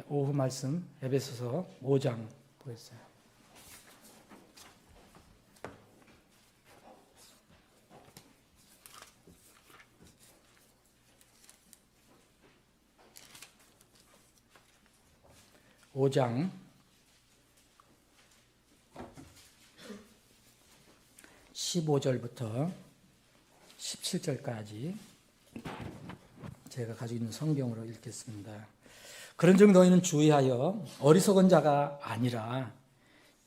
오후 말씀 에베소서 5장 보겠어요. (5장) 15절부터 17절까지 제가 가지고 있는 성경으로 읽겠습니다. 그런즉 너희는 주의하여 어리석은 자가 아니라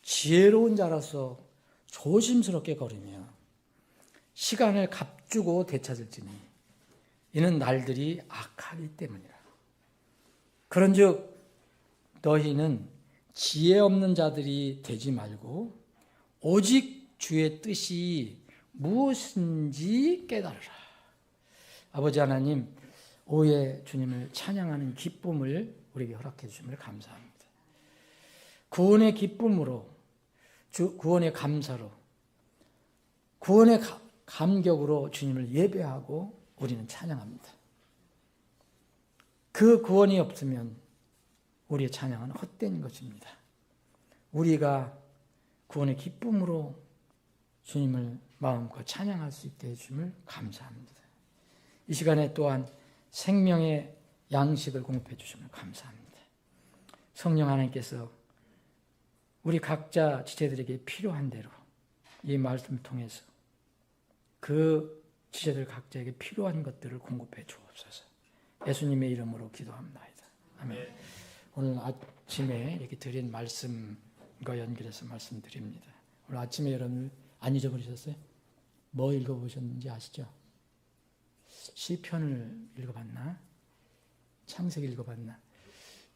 지혜로운 자로서 조심스럽게 걸으며 시간을 값주고 되찾을지니 이는 날들이 악하기 때문이라. 그런즉 너희는 지혜 없는 자들이 되지 말고 오직 주의 뜻이 무엇인지 깨달으라. 아버지 하나님, 오후에 주님을 찬양하는 기쁨을 우리에게 허락해 주심을 감사합니다. 구원의 기쁨으로, 구원의 감사로, 구원의 감격으로 주님을 예배하고 우리는 찬양합니다. 그 구원이 없으면 우리의 찬양은 헛된 것입니다. 우리가 구원의 기쁨으로 주님을 마음껏 찬양할 수 있게 해주심을 감사합니다. 이 시간에 또한 생명의 양식을 공급해 주심을 감사합니다. 성령 하나님께서 우리 각자 지체들에게 필요한 대로 이 말씀을 통해서 그 지체들 각자에게 필요한 것들을 공급해 주옵소서. 예수님의 이름으로 기도합니다. 아멘. 오늘 아침에 이렇게 드린 말씀과 연결해서 말씀드립니다. 오늘 아침에 여러분 안 잊어버리셨어요? 뭐 읽어보셨는지 아시죠? 시편을 읽어봤나? 창세기 읽어봤나?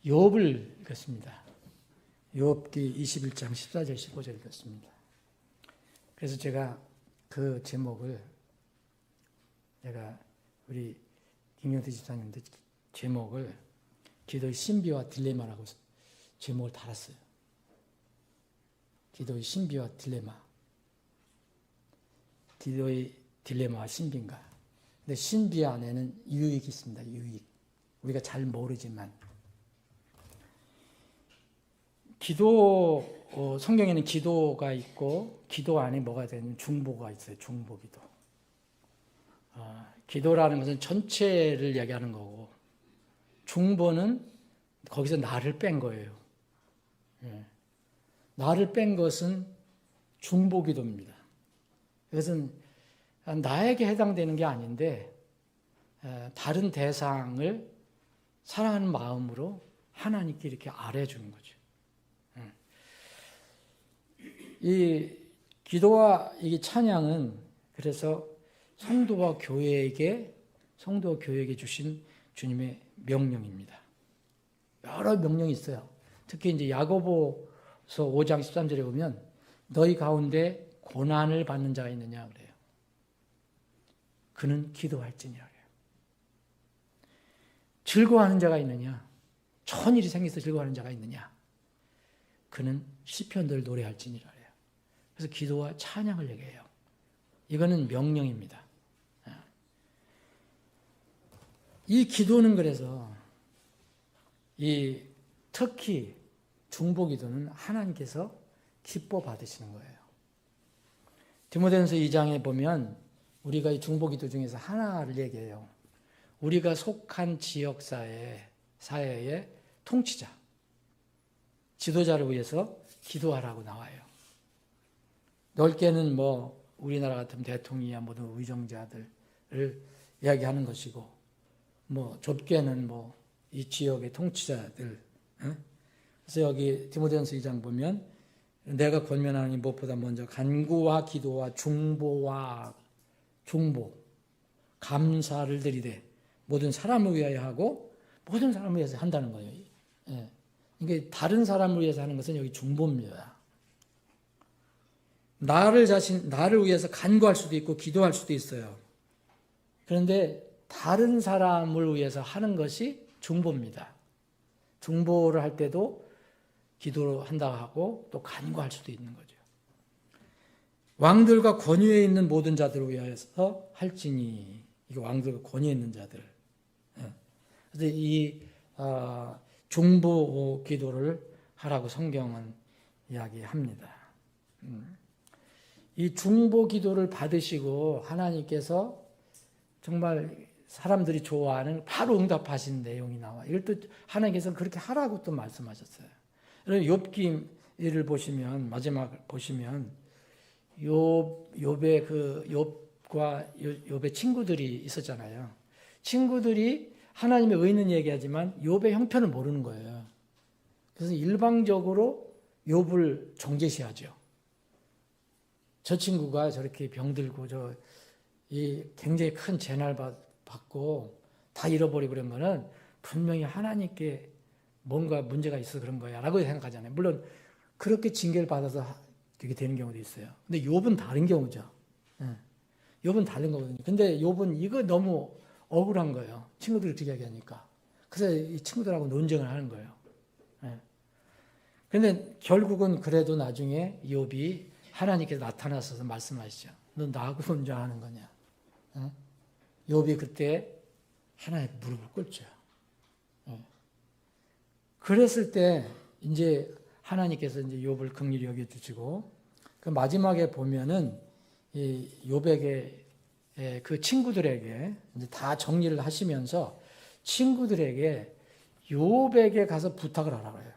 욥을 읽었습니다. 욥기 21장 14절 15절 읽었습니다. 그래서 제가 그 제목을 우리 김영태 집사님한테 제목을 기도의 신비와 딜레마라고 제목을 달았어요. 기도의 신비와 딜레마. 기도의 딜레마와 신비인가? 근데 신비 안에는 유익이 있습니다. 유익. 우리가 잘 모르지만 성경에는 기도가 있고 기도 안에 뭐가 되는 중보가 있어요. 중보기도. 기도라는 것은 전체를 얘기하는 거고 중보는 거기서 나를 뺀 거예요. 나를 뺀 것은 중보기도입니다. 그것은 나에게 해당되는 게 아닌데 다른 대상을 사랑하는 마음으로 하나님께 이렇게 아뢰주는 거죠. 이 기도와 이 찬양은 그래서 성도와 교회에게 주신 주님의 명령입니다. 여러 명령이 있어요. 특히 이제 야고보서 5장 13절에 보면 너희 가운데 고난을 받는 자가 있느냐 그래요. 그는 기도할지니라 그래요. 즐거워하는 자가 있느냐? 천일이 생겨서 즐거워하는 자가 있느냐? 그는 시편들 노래할지니라 그래요. 그래서 기도와 찬양을 얘기해요. 이거는 명령입니다. 이 기도는 그래서 특히 중보기도는 하나님께서 기뻐 받으시는 거예요. 디모데전서 2장에 보면 우리가 이 중보기도 중에서 하나를 얘기해요. 우리가 속한 지역 사회의 통치자, 지도자를 위해서 기도하라고 나와요. 넓게는 우리나라 같은 대통령이야 모든 의정자들을 이야기하는 것이고, 좁게는 이 지역의 통치자들. 그래서 여기 디모데전서 2장 보면 내가 권면하니 무엇보다 먼저 간구와 기도와 중보, 감사를 드리되 모든 사람을 위하여 하고 모든 사람을 위해서 한다는 거예요. 이게 다른 사람을 위해서 하는 것은 여기 중보입니다. 나를 위해서 간구할 수도 있고 기도할 수도 있어요. 그런데 다른 사람을 위해서 하는 것이 중보입니다. 중보를 할 때도 기도를 한다고 하고 또 간구할 수도 있는 거죠. 왕들과 권위에 있는 모든 자들을 위하여서 할지니, 이게 왕들과 권위에 있는 자들. 그래서 이 중보 기도를 하라고 성경은 이야기합니다. 이 중보 기도를 받으시고 하나님께서 정말 사람들이 좋아하는 바로 응답하신 내용이 나와. 이걸 또 하나님께서 그렇게 하라고 또 말씀하셨어요. 여러분 욥기를 보시면 마지막 보시면 욥의 그 욥과 욥의 친구들이 있었잖아요. 친구들이 하나님의 의는 얘기하지만 욥의 형편을 모르는 거예요. 그래서 일방적으로 욥을 정죄시하죠. 저 친구가 저렇게 병들고 이 굉장히 큰 재난을 받고 다 잃어버리고 그런 거는 분명히 하나님께 뭔가 문제가 있어서 그런 거야 라고 생각하잖아요. 물론 그렇게 징계를 받아서 그렇게 되는 경우도 있어요. 근데 욥은 다른 경우죠. 욥은 다른 거거든요. 근데 욥은 이거 너무 억울한 거예요. 친구들이 그렇게 이야기하니까. 그래서 이 친구들하고 논쟁을 하는 거예요. 근데 결국은 그래도 나중에 욥이 하나님께서 나타나셔서 말씀하시죠. 너 나하고 논쟁하는 거냐? 욥이 그때 하나님께 무릎을 꿇죠. 그랬을 때 이제 하나님께서 이제 욥을 긍휼히 여겨 주시고 그 마지막에 보면은 이 욥에게 그 친구들에게 이제 다 정리를 하시면서 친구들에게 욥에게 가서 부탁을 하라고 해요.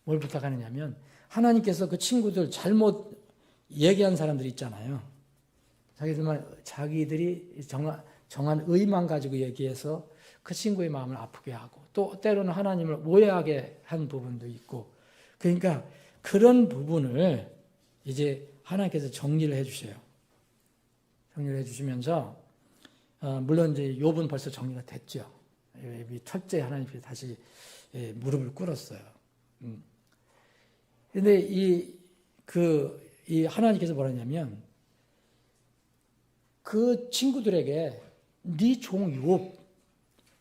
뭘 부탁하느냐면 하나님께서 그 친구들 잘못 얘기한 사람들이 있잖아요. 자기들이 정한 의만 가지고 얘기해서 그 친구의 마음을 아프게 하고 또 때로는 하나님을 오해하게 한 부분도 있고 그러니까 그런 부분을 이제 하나님께서 정리를 해주셔요. 정리를 해주시면서 물론 이제 욥은 벌써 정리가 됐죠. 첫째 하나님께 다시 무릎을 꿇었어요. 근데 이 하나님께서 뭐라 했냐면 그 친구들에게 네 종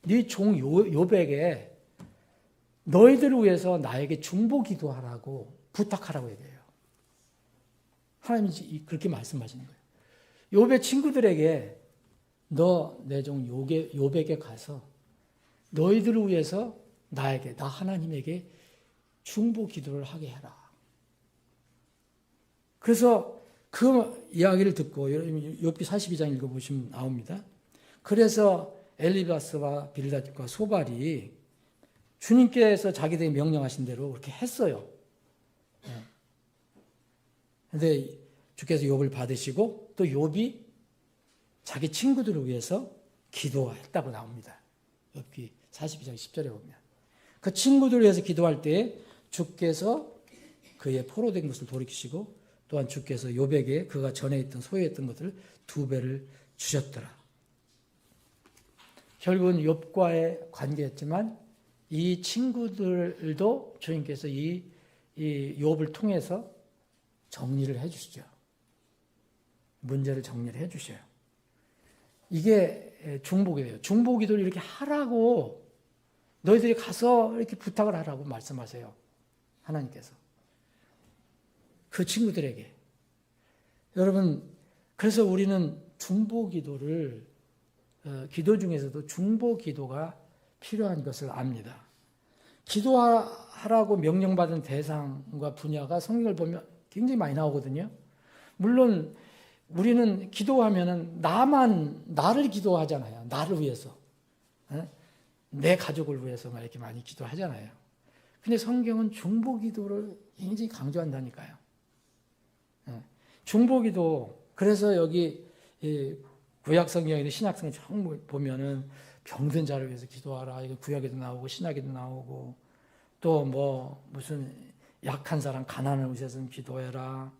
욥에게 너희들을 위해서 나에게 중보 기도하라고 부탁하라고 얘기해요. 하나님이 그렇게 말씀하시는 거예요. 욥의 친구들에게 너 내 종 욥에게 가서 너희들을 위해서 나 하나님에게 중보 기도를 하게 해라. 그래서 그 이야기를 듣고 욥기 42장 읽어보시면 나옵니다. 그래서 엘리바스와 빌닷과 소발이 주님께서 자기들이 명령하신 대로 그렇게 했어요. 그런데 주께서 욥을 받으시고 또 욥이 자기 친구들을 위해서 기도했다고 나옵니다. 욥기 42장 10절에 보면 그 친구들을 위해서 기도할 때 주께서 그의 포로된 것을 돌이키시고 또한 주께서 욥에게 그가 전에 있던 소유했던 것을 2배를 주셨더라. 결국은 욥과의 관계였지만 이 친구들도 주님께서 이 욥을 통해서 정리를 해 주시죠. 문제를 정리를 해 주셔요. 이게 중보기도예요. 중보기도를 이렇게 하라고 너희들이 가서 이렇게 부탁을 하라고 말씀하세요. 하나님께서. 그 친구들에게. 여러분, 그래서 우리는 중보기도를 기도 중에서도 중보기도가 필요한 것을 압니다. 기도하라고 명령받은 대상과 분야가 성경을 보면 굉장히 많이 나오거든요. 물론 우리는 기도하면은 나를 기도하잖아요. 나를 위해서. 내 가족을 위해서 이렇게 많이 기도하잖아요. 근데 성경은 중보기도를 굉장히 강조한다니까요. 중보기도, 그래서 여기 구약 성경이나 신약 성경 보면은 병든 자를 위해서 기도하라. 이거 구약에도 나오고 신약에도 나오고 또 무슨 약한 사람 가난을 위해서는 기도해라.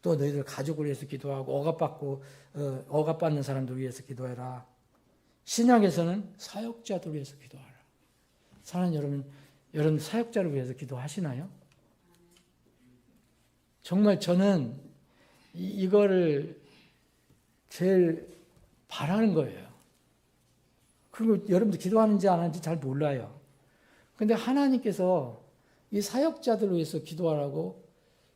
또 너희들 가족을 위해서 기도하고 억압받는 사람들 위해서 기도해라. 신약에서는 사역자들 위해서 기도하라. 사랑하는 여러분 사역자를 위해서 기도하시나요? 정말 저는 이거를 제일 바라는 거예요. 그리고 여러분들 기도하는지 안 하는지 잘 몰라요. 그런데 하나님께서 이 사역자들을 위해서 기도하라고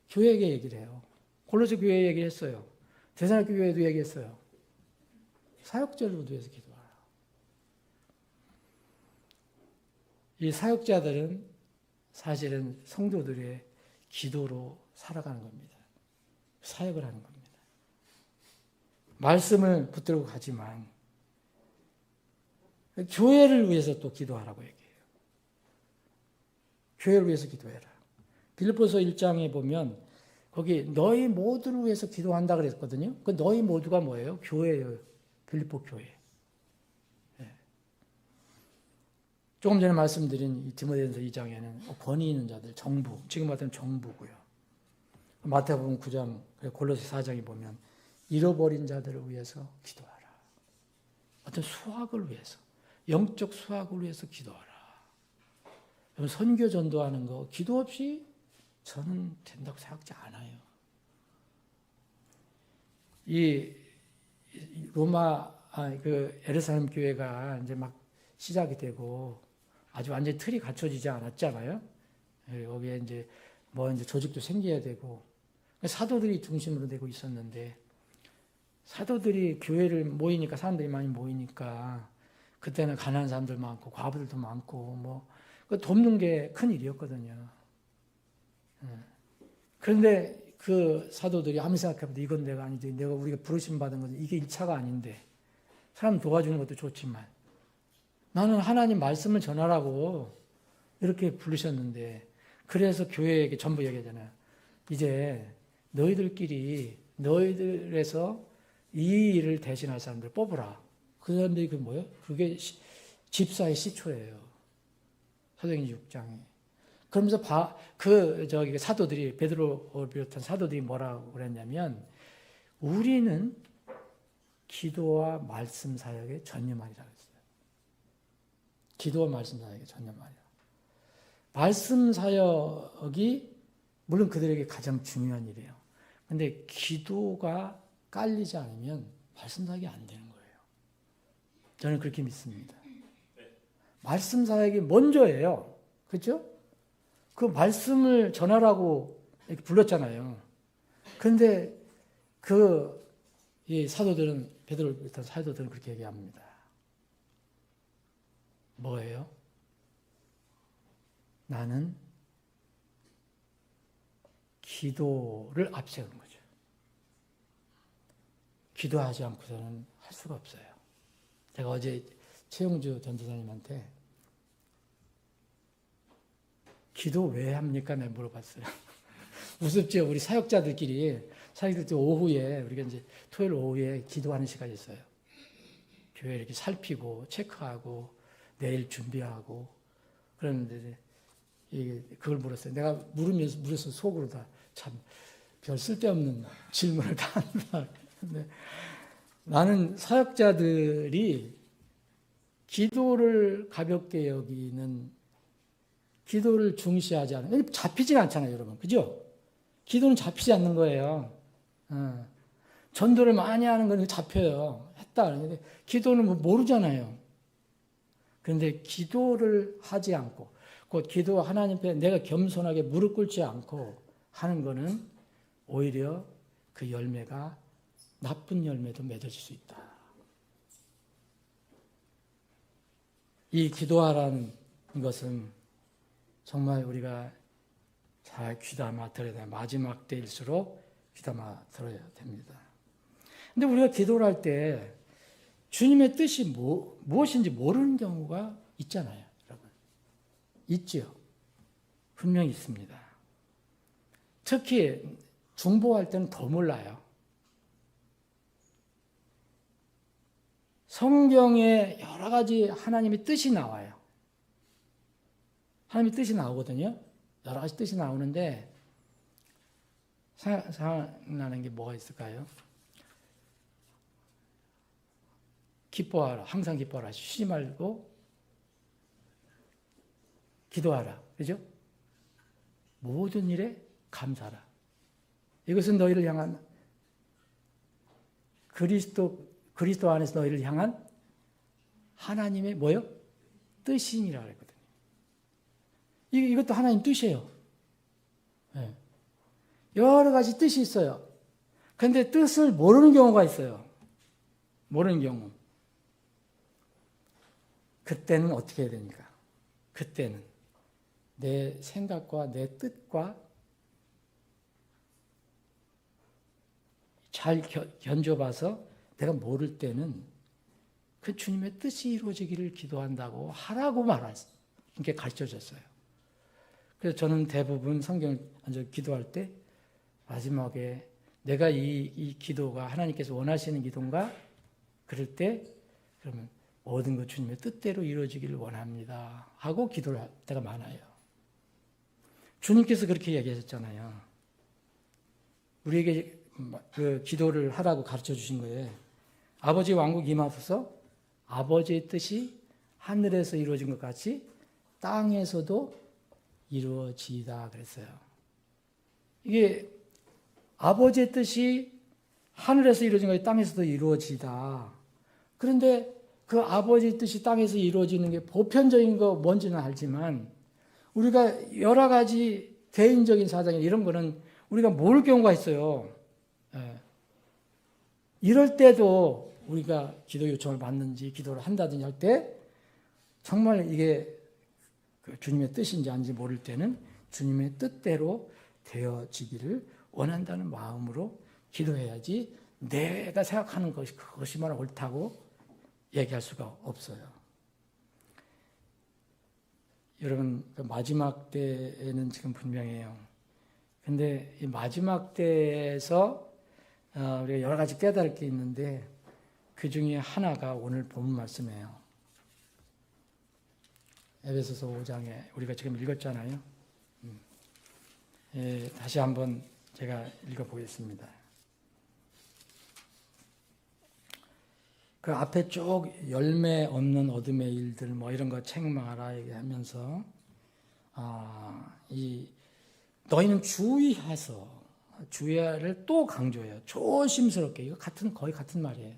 교회에게 얘기를 해요. 골로새 교회에 얘기했어요. 데살로니가 교회에도 얘기했어요. 사역자를 위해서 기도하라. 이 사역자들은 사실은 성도들의 기도로 살아가는 겁니다. 사역을 하는 겁니다. 말씀을 붙들고 가지만 교회를 위해서 또 기도하라고 얘기해요. 교회를 위해서 기도해라. 빌립보서 1장에 보면 거기 너희 모두를 위해서 기도한다 그랬거든요. 그 너희 모두가 뭐예요? 교회예요. 빌립보 교회. 네. 조금 전에 말씀드린 디모데전서 2장에는 권위 있는 자들, 정부, 지금 같은 정부고요. 마태복음 9장, 골로새 4장에 보면 잃어버린 자들을 위해서 기도하라. 어떤 수학을 위해서, 영적 수학을 위해서 기도하라. 선교 전도하는 거 기도 없이 저는 된다고 생각하지 않아요. 이 로마 에르사렘 교회가 이제 막 시작이 되고 아주 완전히 틀이 갖춰지지 않았잖아요. 여기에 이제 이제 조직도 생겨야 되고 사도들이 중심으로 되고 있었는데 사도들이 교회를 모이니까 사람들이 많이 모이니까 그때는 가난한 사람들 많고 과부들도 많고 돕는 게 큰 일이었거든요. 그런데 그 사도들이 아무리 생각해봐도 이건 내가 아니지. 우리가 부르심 받은 건 이게 1차가 아닌데 사람 도와주는 것도 좋지만 나는 하나님 말씀을 전하라고 이렇게 부르셨는데 그래서 교회에게 전부 얘기하잖아요. 이제 너희들에서 이 일을 대신할 사람들 뽑으라. 그 사람들이 뭐예요? 그게 집사의 시초예요. 사도행전 6장에. 그러면서 사도들이 베드로를 비롯한 사도들이 뭐라고 그랬냐면 우리는 기도와 말씀 사역에 전념하리라 했어요. 기도와 말씀 사역에 전념하리라. 말씀 사역이 물론 그들에게 가장 중요한 일이에요. 그런데 기도가 깔리지 않으면 말씀 사역이 안 되는 거예요. 저는 그렇게 믿습니다. 말씀 사역이 먼저예요. 그렇죠? 그 말씀을 전하라고 이렇게 불렀잖아요. 그런데 이 사도들은 베드로를 비롯한 사도들은 그렇게 얘기합니다. 뭐예요? 나는 기도를 앞세우는 거죠. 기도하지 않고서는 할 수가 없어요. 제가 어제 최영주 전도사님한테 기도 왜 합니까? 내가 물어봤어요. 우습죠. 우리 사역자들끼리 오후에 우리가 이제 토요일 오후에 기도하는 시간이 있어요. 교회 이렇게 살피고 체크하고 내일 준비하고 그러는데 그걸 물었어요. 내가 물어서 속으로 다 참 별 쓸데없는 질문을 다 한다. 근데 나는 사역자들이 기도를 가볍게 여기는 기도를 중시하지 않아요. 잡히진 않잖아요, 여러분. 그죠? 기도는 잡히지 않는 거예요. 전도를 많이 하는 건 잡혀요. 했다. 그런데 기도는 모르잖아요. 그런데 기도를 하지 않고, 곧 기도 하나님 앞에 내가 겸손하게 무릎 꿇지 않고 하는 거는 오히려 그 열매가 나쁜 열매도 맺어질 수 있다. 이 기도하라는 것은 정말 우리가 잘 귀담아 들어야 돼요. 마지막 때일수록 귀담아 들어야 됩니다. 근데 우리가 기도를 할 때 주님의 뜻이 무엇인지 모르는 경우가 있잖아요, 여러분. 있지요. 분명히 있습니다. 특히 중보할 때는 더 몰라요. 성경에 여러 가지 하나님의 뜻이 나와요. 하나님의 뜻이 나오거든요. 여러 가지 뜻이 나오는데 생각나는 게 뭐가 있을까요? 기뻐하라. 항상 기뻐하라. 쉬지 말고 기도하라. 그죠? 모든 일에 감사하라. 이것은 너희를 향한 그리스도 안에서 너희를 향한 하나님의 뭐요? 뜻이니라 그랬거든요. 이것도 하나님 뜻이에요. 네. 여러 가지 뜻이 있어요. 그런데 뜻을 모르는 경우가 있어요. 모르는 경우. 그때는 어떻게 해야 됩니까? 그때는 내 생각과 내 뜻과 잘 견줘봐서 내가 모를 때는 그 주님의 뜻이 이루어지기를 기도한다고 하라고 이렇게 가르쳐줬어요. 그래서 저는 대부분 성경을 기도할 때 마지막에 내가 이 기도가 하나님께서 원하시는 기도인가? 그럴 때 그러면 모든 것 주님의 뜻대로 이루어지기를 원합니다 하고 기도를 할 때가 많아요. 주님께서 그렇게 얘기하셨잖아요. 우리에게 그 기도를 하라고 가르쳐 주신 거예요. 아버지 왕국 임하소서 아버지의 뜻이 하늘에서 이루어진 것 같이 땅에서도 이루어지이다 그랬어요. 이게 아버지의 뜻이 하늘에서 이루어진 것이 땅에서도 이루어지다. 그런데 그 아버지의 뜻이 땅에서 이루어지는 게 보편적인 거 뭔지는 알지만 우리가 여러 가지 개인적인 사정이 이런 거는 우리가 모를 경우가 있어요. 이럴 때도 우리가 기도 요청을 받는지 기도를 한다든지 할 때 정말 이게 주님의 뜻인지 아닌지 모를 때는 주님의 뜻대로 되어지기를 원한다는 마음으로 기도해야지 내가 생각하는 것이 그것이만 옳다고 얘기할 수가 없어요. 여러분 마지막 때에는 지금 분명해요. 근데 이 마지막 때에서 우리가 여러 가지 깨달을 게 있는데 그 중에 하나가 오늘 본문 말씀이에요. 에베소서 5장에 우리가 지금 읽었잖아요. 다시 한번 제가 읽어보겠습니다. 그 앞에 쭉 열매 없는 어둠의 일들 뭐 이런 거 책망하라 얘기하면서 너희는 주의를 또 강조해요. 조심스럽게. 이거 거의 같은 말이에요.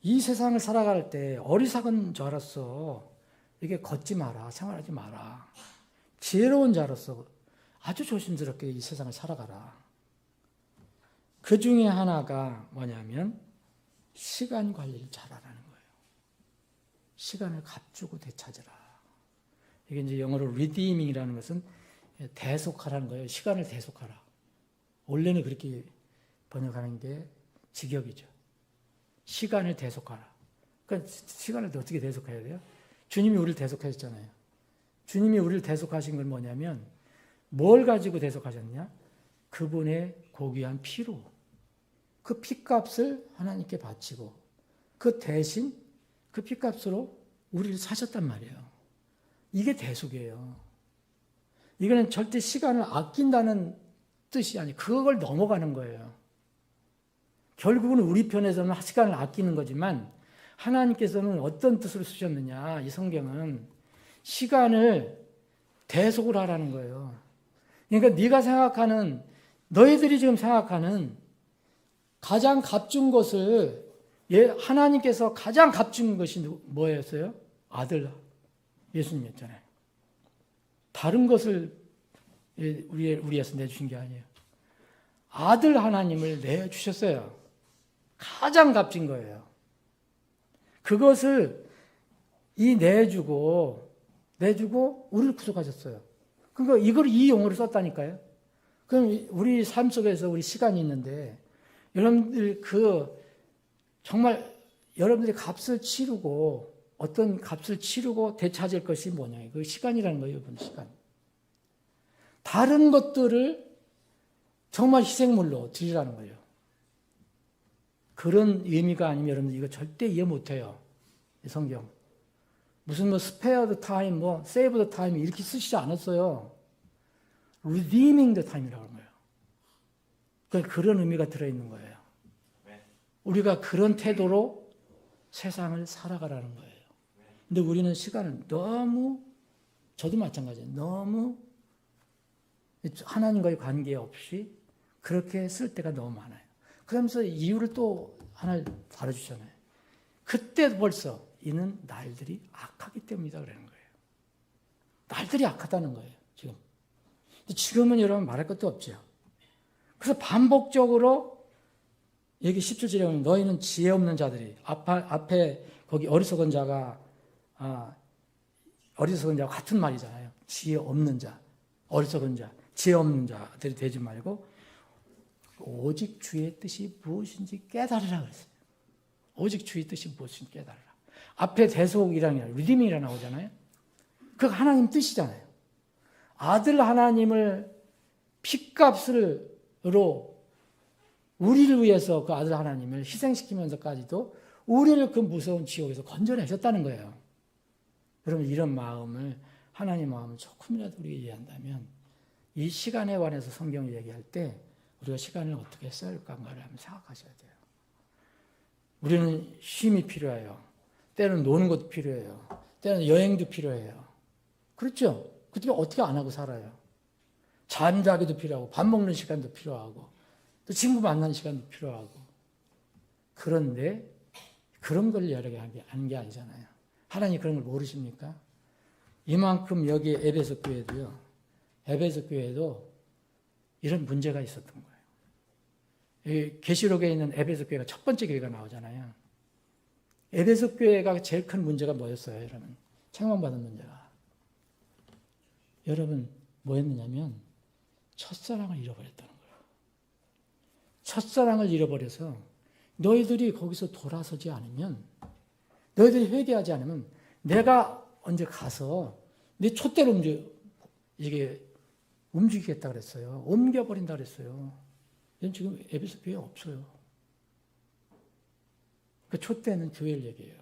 이 세상을 살아갈 때 어리석은 자로서 이게 걷지 마라, 생활하지 마라. 지혜로운 자로서 아주 조심스럽게 이 세상을 살아가라. 그 중에 하나가 뭐냐면 시간 관리를 잘하라는 거예요. 시간을 값주고 되찾으라. 이게 이제 영어로 redeeming이라는 것은 대속하라는 거예요. 시간을 대속하라. 원래는 그렇게 번역하는 게 직역이죠. 시간을 대속하라. 그러니까 시간을 어떻게 대속해야 돼요? 주님이 우리를 대속하셨잖아요. 주님이 우리를 대속하신 건 뭐냐면 뭘 가지고 대속하셨냐? 그분의 고귀한 피로 그 피값을 하나님께 바치고 그 대신 그 피값으로 우리를 사셨단 말이에요. 이게 대속이에요. 이거는 절대 시간을 아낀다는 뜻이 아니에요. 그걸 넘어가는 거예요. 결국은 우리 편에서는 시간을 아끼는 거지만 하나님께서는 어떤 뜻으로 쓰셨느냐. 이 성경은 시간을 대속을 하라는 거예요. 그러니까 네가 생각하는 너희들이 지금 생각하는 가장 값준 것을 하나님께서 가장 값준 것이 뭐였어요? 아들 예수님이었잖아요. 다른 것을 우리에서 내주신 게 아니에요. 아들 하나님을 내주셨어요. 가장 값진 거예요. 그것을 내주고 우리를 구속하셨어요. 그러니까 이 용어를 썼다니까요. 그럼 우리 삶 속에서 우리 시간이 있는데 여러분들 정말 여러분들이 값을 치르고 어떤 값을 치르고 되찾을 것이 뭐냐. 그 시간이라는 거예요. 여러분 시간. 다른 것들을 정말 희생물로 드리라는 거예요. 그런 의미가 아니면 여러분들 이거 절대 이해 못해요. 이 성경. 무슨 스페어드 타임, 세이브드 타임 이렇게 쓰시지 않았어요. redeeming the time이라고 하는 거예요. 그런 의미가 들어있는 거예요. 우리가 그런 태도로 세상을 살아가라는 거예요. 근데 우리는 시간을 저도 마찬가지예요. 너무 하나님과의 관계없이 그렇게 쓸 때가 너무 많아요. 그러면서 이유를 또 하나 다뤄주잖아요. 그때 벌써 이는 날들이 악하기 때문이다 그러는 거예요. 날들이 악하다는 거예요. 지금은 여러분 말할 것도 없죠. 그래서 반복적으로 여기 17절에 보면 너희는 지혜 없는 자들이 앞에 거기 어리석은 자가 어리석은 자와 같은 말이잖아요. 지혜 없는 자, 어리석은 자, 지혜 없는 자들이 되지 말고 오직 주의 뜻이 무엇인지 깨달으라 그랬어요. 오직 주의 뜻이 무엇인지 깨달으라. 앞에 대속이라는 리디밍이라 나오잖아요. 그 하나님 뜻이잖아요. 아들 하나님을 핏값으로 우리를 위해서 그 아들 하나님을 희생시키면서까지도 우리를 그 무서운 지옥에서 건져내셨다는 거예요. 여러분 이런 마음을 하나님 마음을 조금이라도 우리가 이해한다면 이 시간에 관해서 성경을 얘기할 때 우리가 시간을 어떻게 써야 할까를 한번 생각하셔야 돼요. 우리는 쉼이 필요해요. 때로는 노는 것도 필요해요. 때로는 여행도 필요해요. 그렇죠? 그때 어떻게 안 하고 살아요? 잠자기도 필요하고 밥 먹는 시간도 필요하고 또 친구 만나는 시간도 필요하고 그런데 그런 걸 여러 개 하는 게 아니잖아요. 하나님 그런 걸 모르십니까? 이만큼 여기 에베소 교회도요. 에베소 교회도 이런 문제가 있었던 거예요. 계시록에 있는 에베소 교회가 첫 번째 교회가 나오잖아요. 에베소 교회가 제일 큰 문제가 뭐였어요, 여러분? 책망받은 문제가. 여러분 뭐였느냐면 첫사랑을 잃어버렸다는 거예요. 첫사랑을 잃어버려서 너희들이 거기서 돌아서지 않으면 너희들이 회개하지 않으면 내가 언제 가서 내 촛대로 움직이겠다 그랬어요. 옮겨버린다 그랬어요. 이건 지금 에베소 교회에 없어요. 그 촛대는 교회를 얘기해요.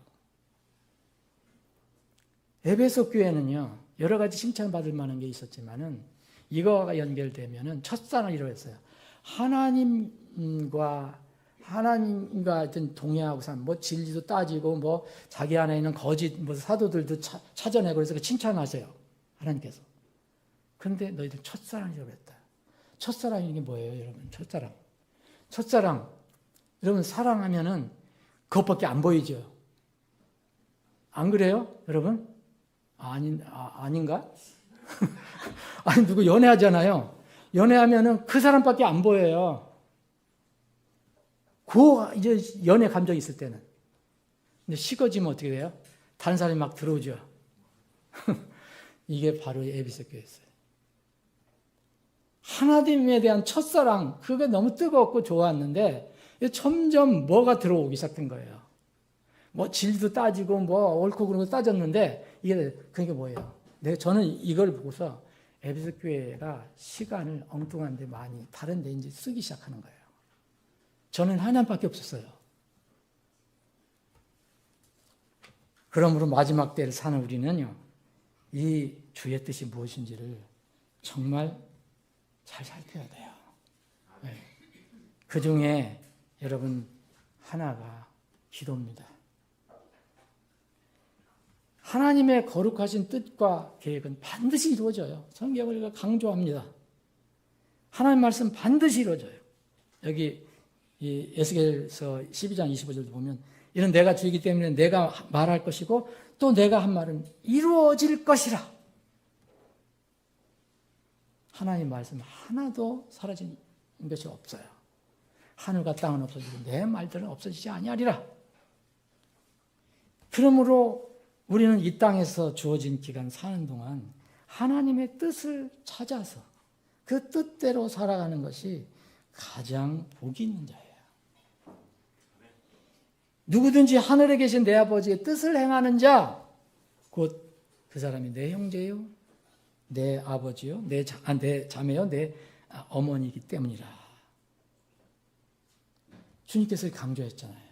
에베소 교회는요, 여러 가지 칭찬받을 만한 게 있었지만은 이거가 연결되면은 첫사랑을 잃어버렸어요. 하나님과 어떤 동의하고 산, 진리도 따지고, 자기 안에 있는 거짓, 사도들도 찾아내고 그래서 칭찬하세요. 하나님께서. 그런데 너희들 첫사랑을 잃어버렸다. 첫사랑이 게 뭐예요, 여러분? 첫사랑. 여러분, 사랑하면은 그것밖에 안 보이죠? 안 그래요, 여러분? 아닌가? 아니, 누구 연애하잖아요. 연애하면은 그 사람밖에 안 보여요. 이제 연애 감정이 있을 때는. 근데 식어지면 어떻게 돼요? 다른 사람이 막 들어오죠. 이게 바로 에베소 교회였어요. 하나님에 대한 첫사랑, 그게 너무 뜨겁고 좋았는데 점점 뭐가 들어오기 시작한 거예요. 진리도 따지고 옳고 그런 거 따졌는데 그게 뭐예요? 저는 이걸 보고서 에베소 교회가 시간을 엉뚱한 데 많이 다른 데 이제 쓰기 시작하는 거예요. 저는 하나님밖에 없었어요. 그러므로 마지막 때를 사는 우리는요, 이 주의 뜻이 무엇인지를 정말 잘 살펴야 돼요. 네. 그 중에 여러분 하나가 기도입니다. 하나님의 거룩하신 뜻과 계획은 반드시 이루어져요. 성경을 강조합니다. 하나님 말씀 반드시 이루어져요. 여기 이 에스겔서 12장 25절도 보면 이는 내가 주이기 때문에 내가 말할 것이고 또 내가 한 말은 이루어질 것이라. 하나님 말씀 하나도 사라진 것이 없어요. 하늘과 땅은 없어지고 내 말들은 없어지지 아니하리라. 그러므로 우리는 이 땅에서 주어진 기간 사는 동안 하나님의 뜻을 찾아서 그 뜻대로 살아가는 것이 가장 복이 있는 자예요. 누구든지 하늘에 계신 내 아버지의 뜻을 행하는 자, 곧 그 사람이 내 형제요, 내 아버지요, 내 자매요, 내 어머니이기 때문이라. 주님께서 강조했잖아요.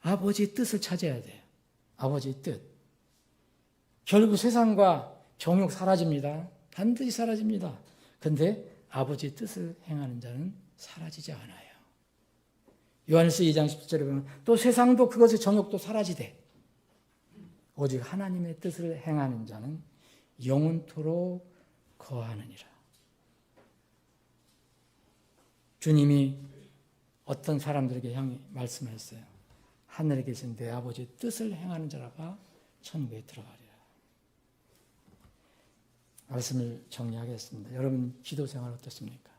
아버지의 뜻을 찾아야 돼요. 아버지의 뜻. 결국 세상과 정욕 사라집니다. 반드시 사라집니다. 그런데 아버지의 뜻을 행하는 자는 사라지지 않아요. 요한일서 2장 17절에 보면 또 세상도 그것의 정욕도 사라지되 오직 하나님의 뜻을 행하는 자는 영원토록 거하느니라. 주님이 어떤 사람들에게 향해 말씀하셨어요. 하늘에 계신 내 아버지의 뜻을 행하는 자라가 천국에 들어가리라. 말씀을 정리하겠습니다. 여러분 기도 생활 어떻습니까?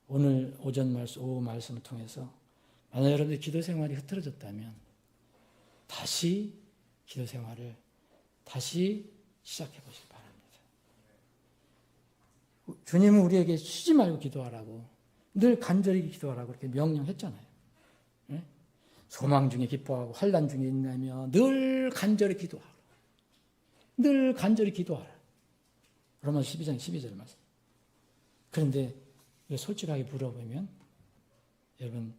오늘 오전 말씀, 오후 말씀을 통해서 만약 여러분들 기도 생활이 흐트러졌다면 다시 기도 생활을 다시 시작해 보시기 바랍니다. 주님은 우리에게 쉬지 말고 기도하라고, 늘 간절히 기도하라고 이렇게 명령했잖아요. 네? 소망 중에 기뻐하고 환난 중에 인내하며 늘 간절히 기도하라. 늘 간절히 기도하라. 로마서 12장 12절 말씀. 그런데 솔직하게 물어보면 여러분,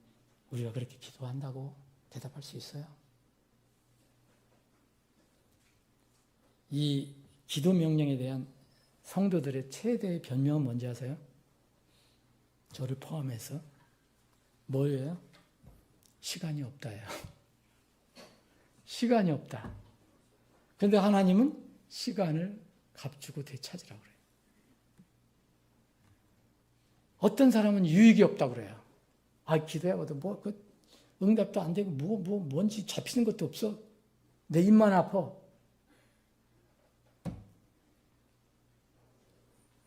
우리가 그렇게 기도한다고 대답할 수 있어요? 이 기도 명령에 대한 성도들의 최대의 변명은 뭔지 아세요? 저를 포함해서 뭐예요? 시간이 없다예요. 시간이 없다. 그런데 하나님은 시간을 값주고 되찾으라고 그래요. 어떤 사람은 유익이 없다고 그래요. 기도해봐도 응답도 안 되고 뭔지 잡히는 것도 없어. 내 입만 아파.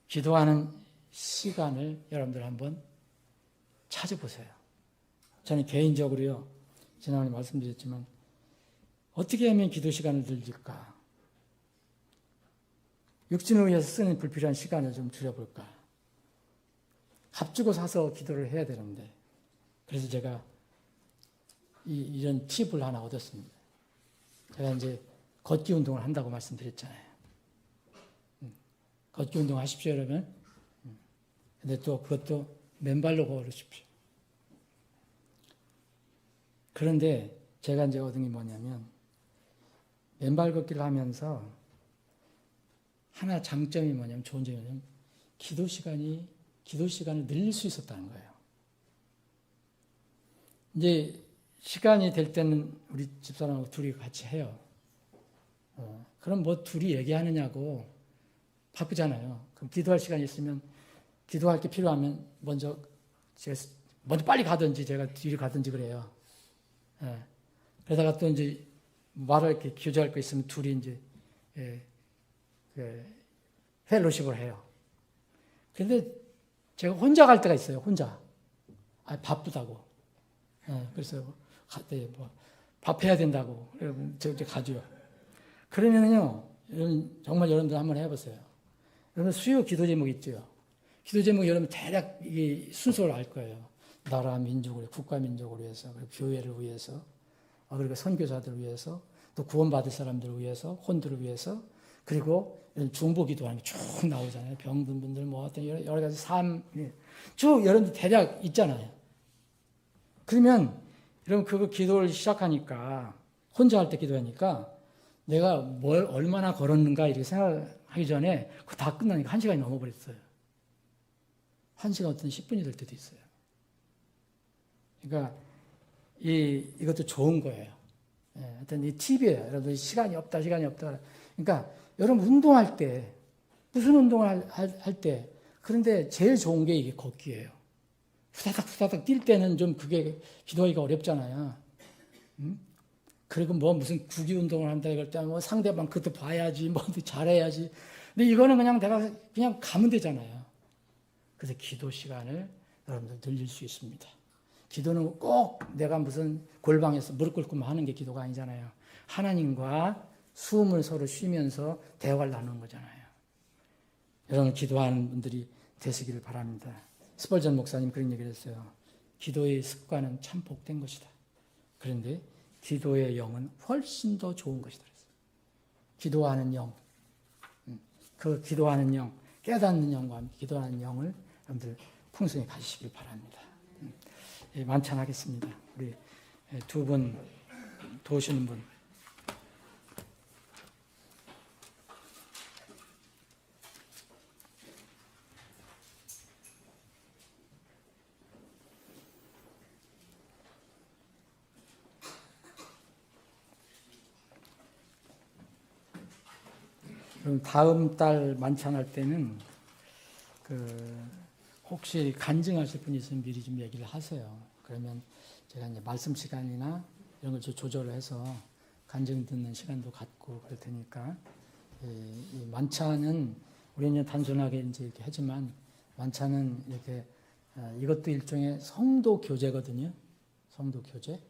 기도하는 시간을 여러분들 한번 찾아보세요. 저는 개인적으로요, 지난번에 말씀드렸지만 어떻게 하면 기도 시간을 늘릴까? 육신을 위해서 쓰는 불필요한 시간을 좀 줄여볼까? 값주고 사서 기도를 해야 되는데, 그래서 제가 이런 팁을 하나 얻었습니다. 제가 이제 걷기 운동을 한다고 말씀드렸잖아요. 걷기 운동 하십시오, 여러분. 근데 또 그것도 맨발로 걸으십시오. 그런데 제가 이제 얻은 게 뭐냐면, 맨발 걷기를 하면서 하나 장점이 뭐냐면, 좋은 점이 뭐냐면, 기도 시간을 늘릴 수 있었다는 거예요. 이제 시간이 될 때는 우리 집사람하고 둘이 같이 해요. 그럼 둘이 얘기하느냐고 바쁘잖아요. 그럼 기도할 시간이 있으면, 기도할 게 필요하면 먼저 빨리 가든지 제가 뒤로 가든지 그래요. 그러다가 또 이제 말을 이렇게 교제할 거 있으면 둘이 이제 펠로십을 해요. 근데 제가 혼자 갈 때가 있어요. 혼자. 바쁘다고. 그래서 밥 해야 된다고. 저기 가죠. 그러면요, 정말 여러분들 한번 해보세요. 여러분 수요 기도 제목 있죠. 기도 제목 여러분 대략 이 순서를 알 거예요. 나라 민족을, 국가 민족을 위해서, 그리고 교회를 위해서, 그리고 선교사들을 위해서, 또 구원받을 사람들을 위해서, 혼들을 위해서, 그리고 중보 기도하는 게 쭉 나오잖아요. 병든 분들 어떤 여러 가지 삶 쭉 여러분들 대략 있잖아요. 그러면 여러분 그거 기도를 시작하니까, 혼자 할 때 기도하니까 내가 뭘 얼마나 걸었는가 이렇게 생각하기 전에 그거 다 끝나니까 1시간이 넘어버렸어요. 1시간 어떤 10분이 될 때도 있어요. 그러니까 이것도 좋은 거예요. 어떤 이 팁이에요. 여러분 시간이 없다. 그러니까 여러분 운동할 때, 무슨 운동을 할 때, 그런데 제일 좋은 게 이게 걷기예요. 후다닥 뛸 때는 좀 그게 기도하기가 어렵잖아요. 그리고 무슨 구기 운동을 한다 이럴 때 상대방 그것도 봐야지, 잘해야지. 근데 이거는 내가 그냥 가면 되잖아요. 그래서 기도 시간을 여러분들 늘릴 수 있습니다. 기도는 꼭 내가 무슨 골방에서 무릎 꿇고 하는 게 기도가 아니잖아요. 하나님과 숨을 서로 쉬면서 대화를 나누는 거잖아요. 여러분 기도하는 분들이 되시기를 바랍니다. 스펄전 목사님 그런 얘기를 했어요. 기도의 습관은 참 복된 것이다. 그런데 기도의 영은 훨씬 더 좋은 것이다. 기도하는 영, 그 기도하는 영, 깨닫는 영과 함께 기도하는 영을 여러분들 풍성히 가지시길 바랍니다. 만찬하겠습니다. 우리 두 분 도우시는 분. 그럼 다음 달 만찬할 때는 혹시 간증하실 분이 있으면 미리 좀 얘기를 하세요. 그러면 제가 이제 말씀 시간이나 이런 걸 조절을 해서 간증 듣는 시간도 갖고 그럴 테니까, 이 만찬은 우리는 단순하게 이제 이렇게 하지만 만찬은 이렇게 이것도 일종의 성도 교제거든요. 성도 교제.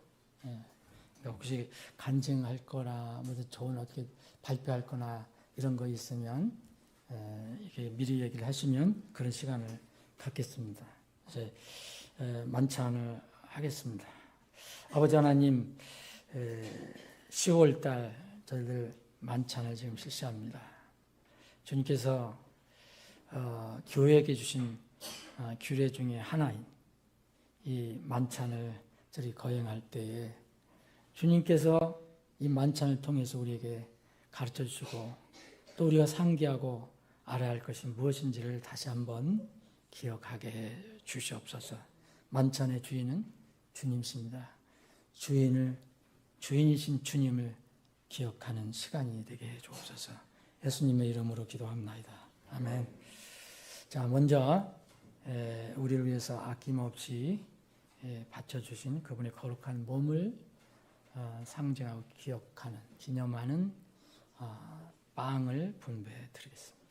혹시 간증할 거나 무슨 좋은 어떻게 발표할 거나 이런 거 있으면 이게 미리 얘기를 하시면 그런 시간을 갖겠습니다. 이제 만찬을 하겠습니다. 아버지 하나님, 10월 달 저희들 만찬을 지금 실시합니다. 주님께서 교회에게 주신 규례 중에 하나인 이 만찬을 저희 거행할 때에 주님께서 이 만찬을 통해서 우리에게 가르쳐 주시고 또 우리가 상기하고 알아야 할 것이 무엇인지를 다시 한번 기억하게 해 주시옵소서. 만찬의 주인은 주님이십니다. 주인이신 주님을 기억하는 시간이 되게 해 주옵소서. 예수님의 이름으로 기도합나이다. 아멘. 자, 먼저 우리를 위해서 아낌없이 바쳐주신 그분의 거룩한 몸을 상징하고 기억하는, 기념하는 빵을 분배해 드리겠습니다.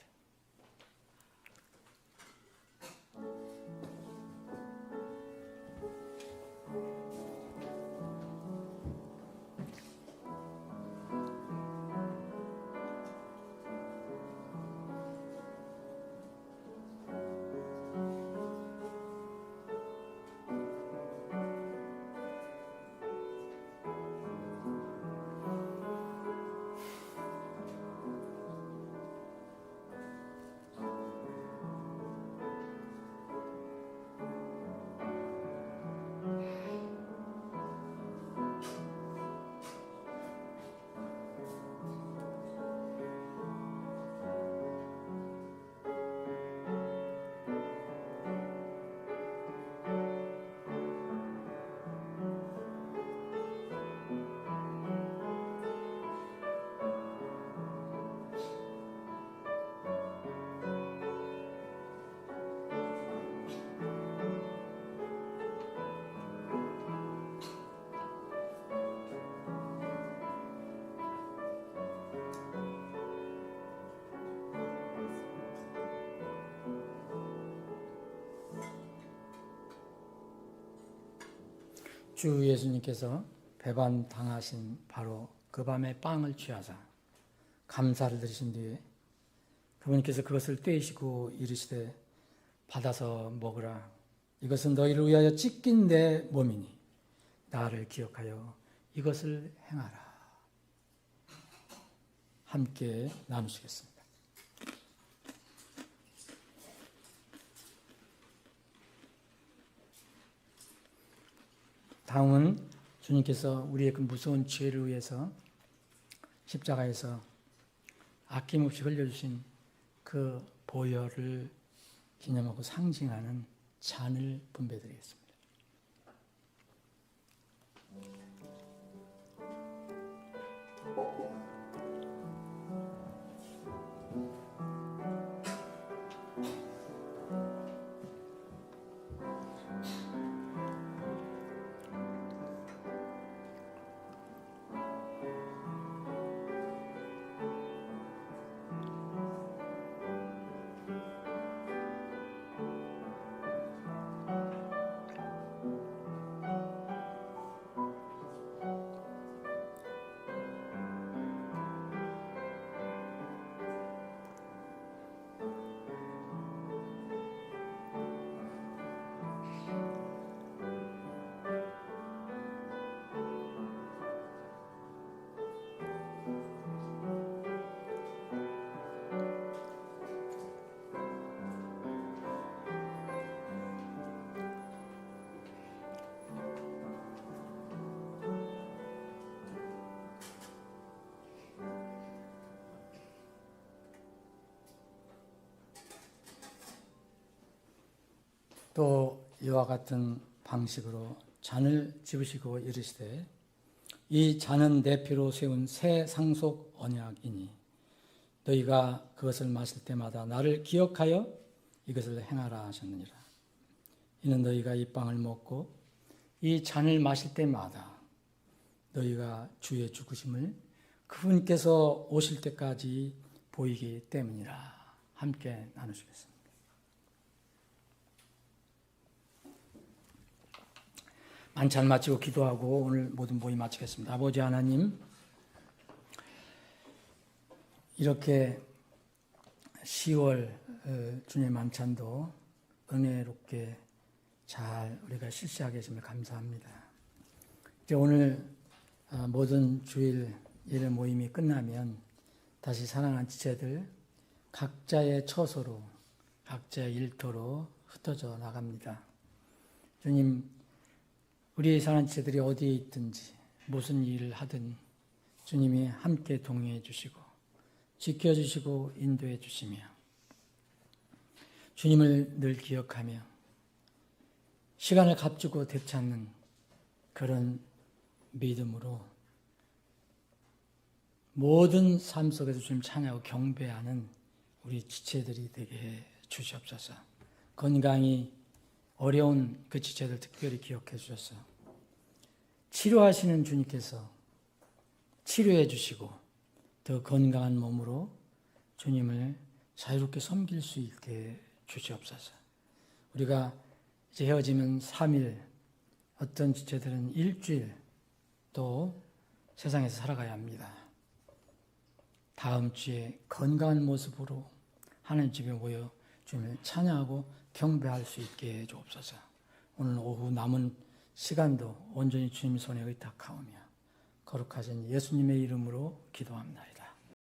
주 예수님께서 배반 당하신 바로 그 밤에 빵을 취하사 감사를 드리신 뒤에 그분께서 그것을 떼시고 이르시되 받아서 먹으라. 이것은 너희를 위하여 찢긴 내 몸이니 나를 기억하여 이것을 행하라. 함께 나누시겠습니다. 다음은 주님께서 우리의 그 무서운 죄를 위해서 십자가에서 아낌없이 흘려주신 그 보혈을 기념하고 상징하는 잔을 분배드리겠습니다. 또 이와 같은 방식으로 잔을 집으시고 이르시되 이 잔은 내 피로 세운 새 상속 언약이니 너희가 그것을 마실 때마다 나를 기억하여 이것을 행하라 하셨느니라. 이는 너희가 이 빵을 먹고 이 잔을 마실 때마다 너희가 주의 죽으심을 그분께서 오실 때까지 보이기 때문이라. 함께 나누시겠습니다. 만찬 마치고 기도하고 오늘 모든 모임 마치겠습니다. 아버지 하나님, 이렇게 10월 주님 만찬도 은혜롭게 잘 우리가 실시하게 해주시면 감사합니다. 이제 오늘 모든 주일 예배 모임이 끝나면 다시 사랑하는 지체들 각자의 처소로, 각자의 일터로 흩어져 나갑니다. 주님, 우리 사랑하는 지체들이 어디에 있든지 무슨 일을 하든 주님이 함께 동행해 주시고 지켜주시고 인도해 주시며 주님을 늘 기억하며 시간을 값주고 되찾는 그런 믿음으로 모든 삶 속에서 주님 찬양하고 경배하는 우리 지체들이 되게 해 주시옵소서. 건강이 어려운 그 지체들 특별히 기억해 주셔서 치료하시는 주님께서 치료해 주시고 더 건강한 몸으로 주님을 자유롭게 섬길 수 있게 주시옵소서. 우리가 이제 헤어지면 3일, 어떤 지체들은 일주일 또 세상에서 살아가야 합니다. 다음 주에 건강한 모습으로 하나님 집에 모여 주님을 찬양하고 경배할 수 있게 해 주옵소서. 오늘 오후 남은 시간도 온전히 주님 손에 의탁하오며 거룩하신 예수님의 이름으로 기도합니다.